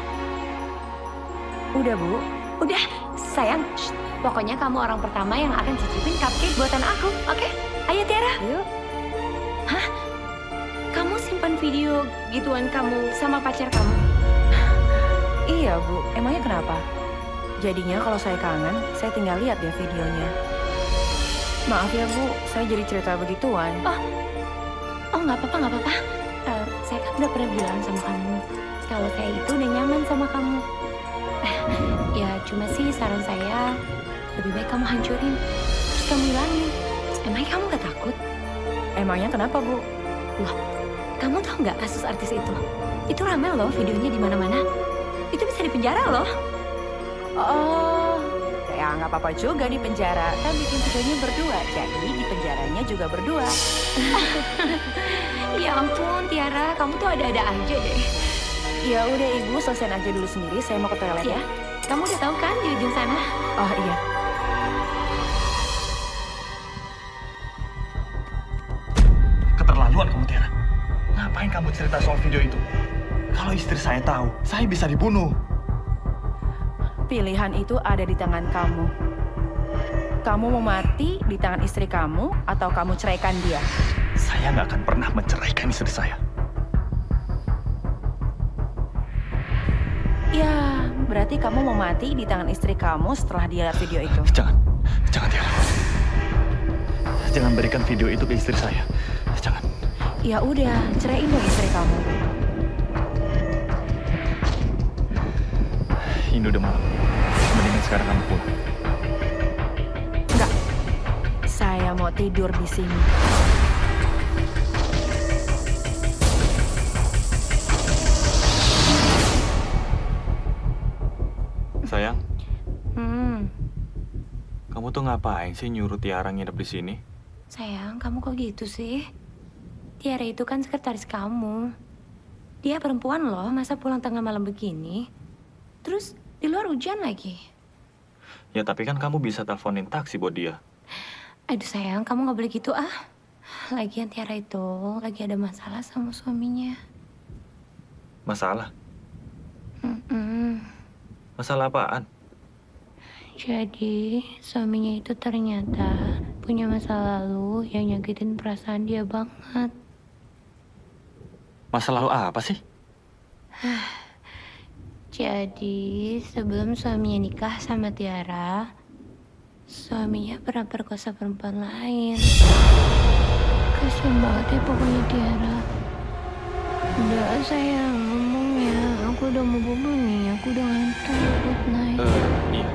Udah, Bu. Udah, sayang. Shh. Pokoknya kamu orang pertama yang akan cicipin cupcake buatan aku, oke? Ayo Tiara. Yuk. Hah? Kamu simpan video gituan kamu sama pacar kamu? Iya, Bu. Emangnya kenapa? Jadinya kalau saya kangen, saya tinggal lihat ya videonya. Maaf ya, Bu. Saya jadi cerita begituan. Oh, nggak apa-apa, nggak apa-apa. Saya kan udah pernah bilang sama kamu kalau saya itu udah nyaman sama kamu. Ya, cuma sih saran saya lebih baik kamu hancurin, terus kamu hilangin. Emangnya kamu gak takut? Emangnya kenapa, Bu? Loh, kamu tahu nggak kasus artis itu? Itu ramai loh videonya di mana-mana. Itu bisa dipenjara loh. Oh, ya nggak apa-apa juga di penjara. Kan bikin videonya berdua, jadi di penjaranya juga berdua. Ya ampun, Tiara, kamu tuh ada-ada aja deh. Ya udah Ibu, selesaiin aja dulu sendiri. Saya mau ke toilet Ya, ya. kamu udah tahu kan di ujung sana? Oh iya. Keterlaluan kamu, Tiara. Ngapain kamu cerita soal video itu? Kalau istri saya tahu, saya bisa dibunuh. Pilihan itu ada di tangan kamu. Kamu mau mati di tangan istri kamu atau kamu ceraikan dia? Saya nggak akan pernah menceraikan istri saya. Ya, berarti kamu mau mati di tangan istri kamu setelah dia lihat video itu. Jangan Tiara. Jangan berikan video itu ke istri saya. Jangan. Ya udah, ceraiin dong istri kamu. Ini udah malam. Mendingan sekarang kamu pulang. Enggak, saya mau tidur di sini. Sayang, Hmm, kamu tuh ngapain sih nyuruh Tiara nginep di sini? sayang, kamu kok gitu sih? Tiara itu kan sekretaris kamu. Dia perempuan loh, masa pulang tengah malam begini? Terus di luar hujan lagi. Ya tapi kan kamu bisa teleponin taksi buat dia. Aduh sayang, kamu nggak boleh gitu ah. Lagian Tiara itu lagi ada masalah sama suaminya. Masalah? Mm-mm. Masalah apaan? Jadi suaminya itu ternyata punya masa lalu yang nyakitin perasaan dia banget. Masa lalu apa sih? Jadi sebelum suaminya nikah sama Tiara, suaminya pernah perkosa perempuan lain. Kasian banget ya pokoknya Tiara. Udah sayang ngomongnya, aku udah mau bobo nih, aku udah ngantuk. Good night. Iya.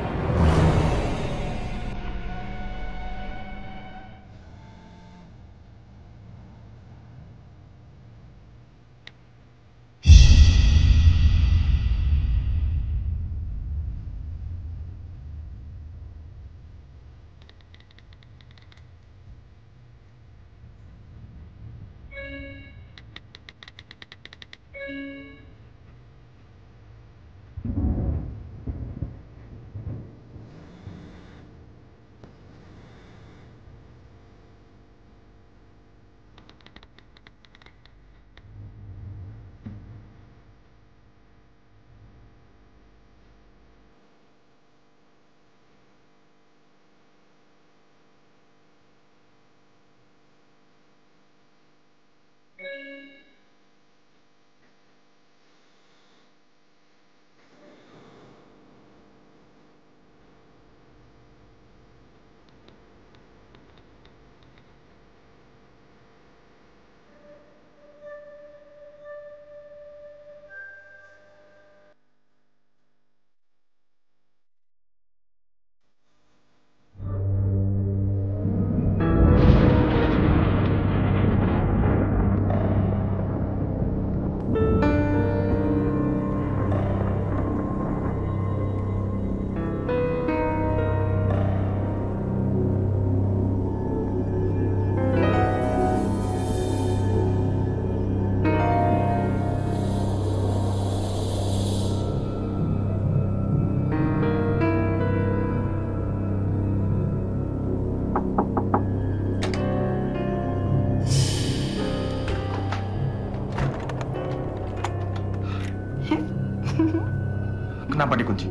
Kenapa dikunci?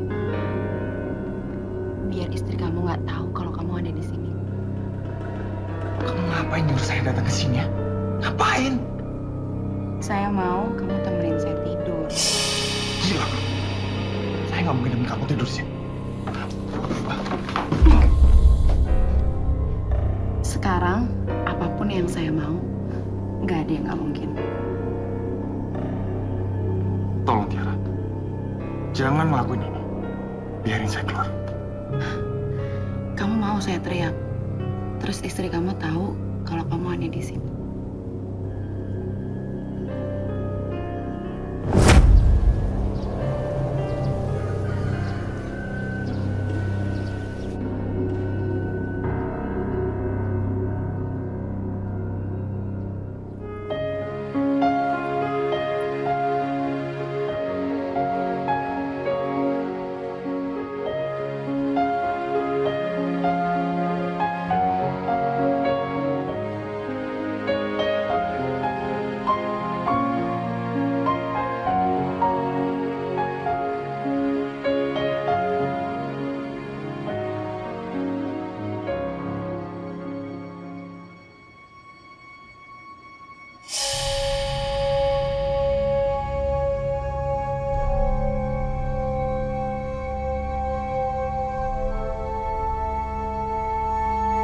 Biar istri kamu nggak tahu kalau kamu ada di sini. Kamu ngapain nyuruh saya datang ke sini ya? Ngapain? Saya mau kamu temenin saya tidur. Gila kamu. Saya nggak mungkin nemenin kamu tidur sih. Sekarang, apapun yang saya mau, nggak ada yang nggak mungkin. Tolong Tiara. Jangan ngelakuin ini. Biarin saya keluar. Kamu mau saya teriak? Terus istri kamu tahu kalau kamu ada di sini.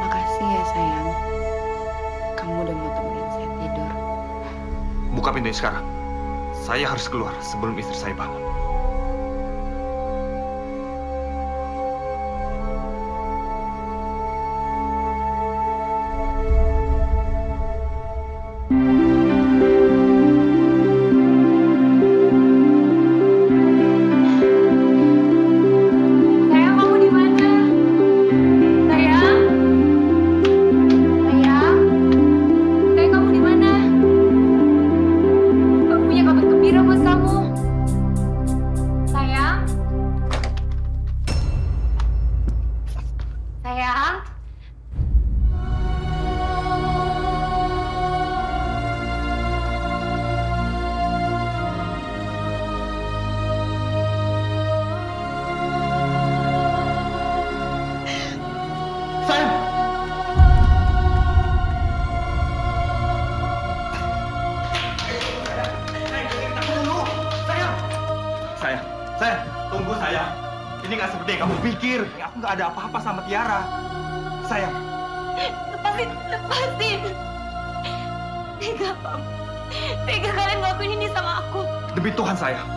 Makasih ya sayang. Kamu udah mau temenin saya tidur. Buka pintunya sekarang. Saya harus keluar sebelum istri saya bangun. Sayang, kamu di mana? Sayang? Sayang? Sayang, kamu di mana? Aku punya kabar gembira buat kamu. Sayang? Sayang? Sayang, tunggu sayang. Ini nggak seperti yang kamu pikir. Aku nggak ada apa-apa sama Tiara. Sayang, Lepasin, lepasin. Tega kamu. Tega kalian ngelakuin ini sama aku. demi Tuhan sayang.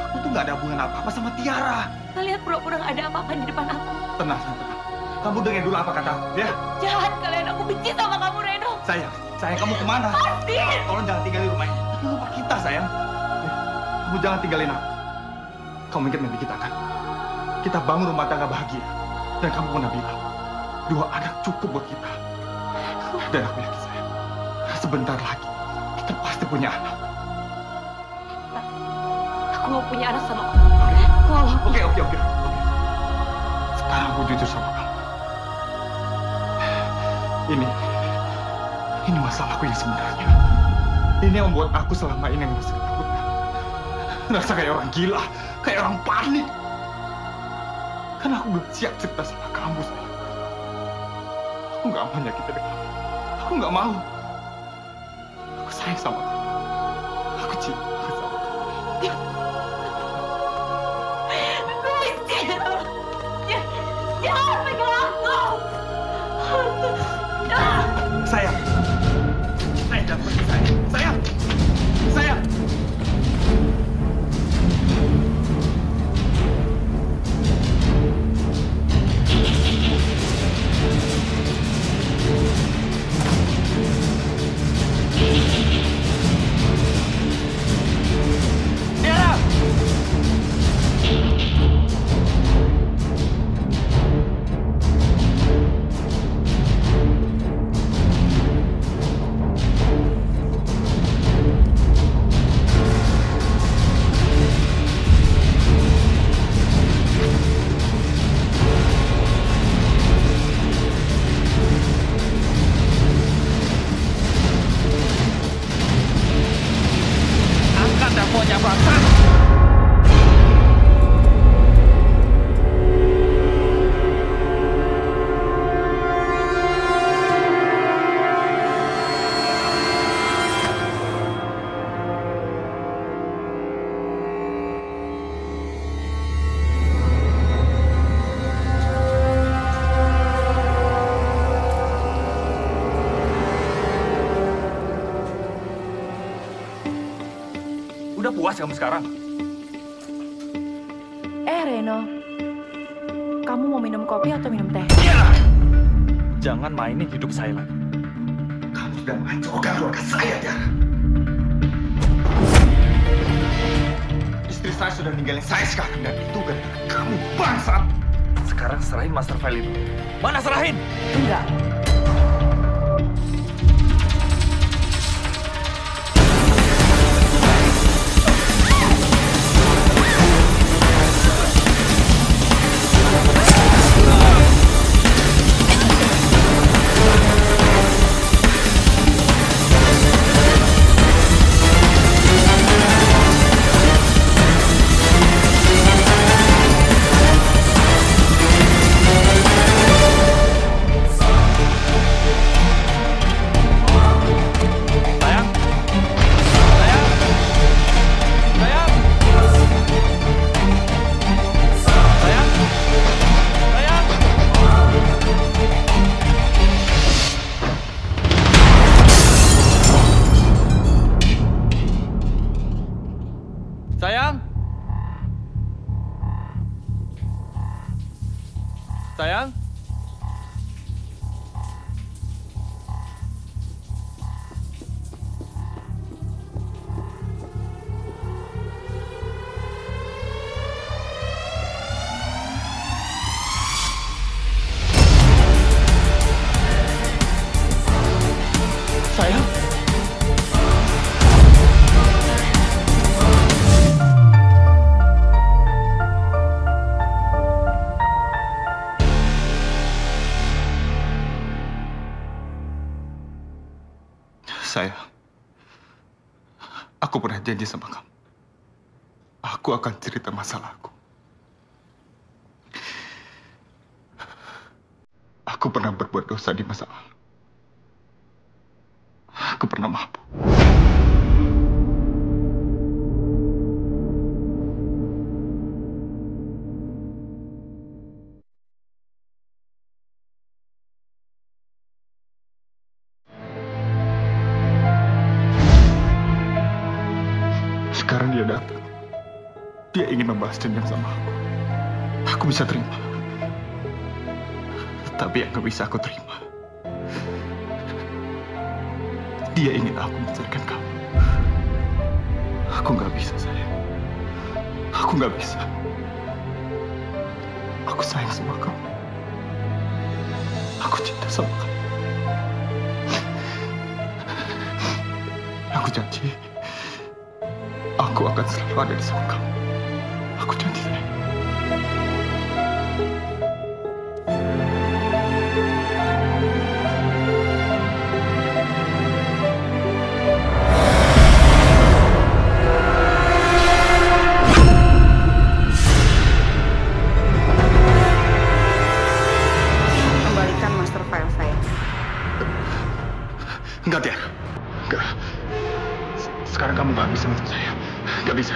Aku tuh nggak ada hubungan apa-apa sama Tiara. Kalian pura-pura nggak ada apa-apa di depan aku. Tenang, tenang. Kamu dengar dulu apa kata aku, ya? Jahat kalian, aku benci sama kamu, Reno. Sayang kamu kemana? Lepasin. Tolong jangan tinggalin rumah ini. Ini rumah kita sayang. Ya, kamu jangan tinggalin aku. Kamu ingat mimpi kita kan? Kita bangun rumah tangga bahagia. Dan kamu pernah bilang, 2 anak cukup buat kita. Dan aku yakin sayang, sebentar lagi kita pasti punya anak. Aku mau punya anak sama kamu. Kalau Oke. Sekarang aku jujur sama kamu. Ini masalahku yang sebenarnya. Ini yang membuat aku selama ini merasa ketakutan. Rasa kayak orang gila, kayak orang panik. Karena aku belum siap cerita sama kamu, sayang. Aku nggak mau nyakitin kamu. Aku nggak mau. Aku sayang sama kamu. Aku cinta sama kamu. jangan pegang aku. Sayang, jangan pergi, sayang. Sayang. Tiara! Angkat teleponnya, bangsa! Udah puas kamu sekarang? Reno, kamu mau minum kopi atau minum teh? Iya! Jangan mainin hidup saya lagi. Kamu sudah menghancurkan keluarga saya, Tiara. Istri saya sudah ninggalin saya sekarang, dan itu gara-gara kamu bangsat. Sekarang serahin master file itu. Mana serahin? Enggak. Sayang? Sayang? Sayang? Sayang, aku pernah janji sama kamu. Aku akan cerita masalahku. Aku pernah berbuat dosa di masa lalu. Aku pernah mabuk. Sekarang dia datang. Dia ingin membalas dendam sama aku. Aku bisa terima. Tapi yang gak bisa aku terima, dia ingin aku menceraikan kamu. Aku gak bisa, sayang. Aku gak bisa. Aku sayang sama kamu. Aku cinta sama kamu. Aku janji, aku akan selalu ada di samping kamu. Aku janji, sayang. Kembalikan master file saya. Enggak, Tiara. Enggak. Sekarang kamu gak bisa menurut saya. Gak bisa.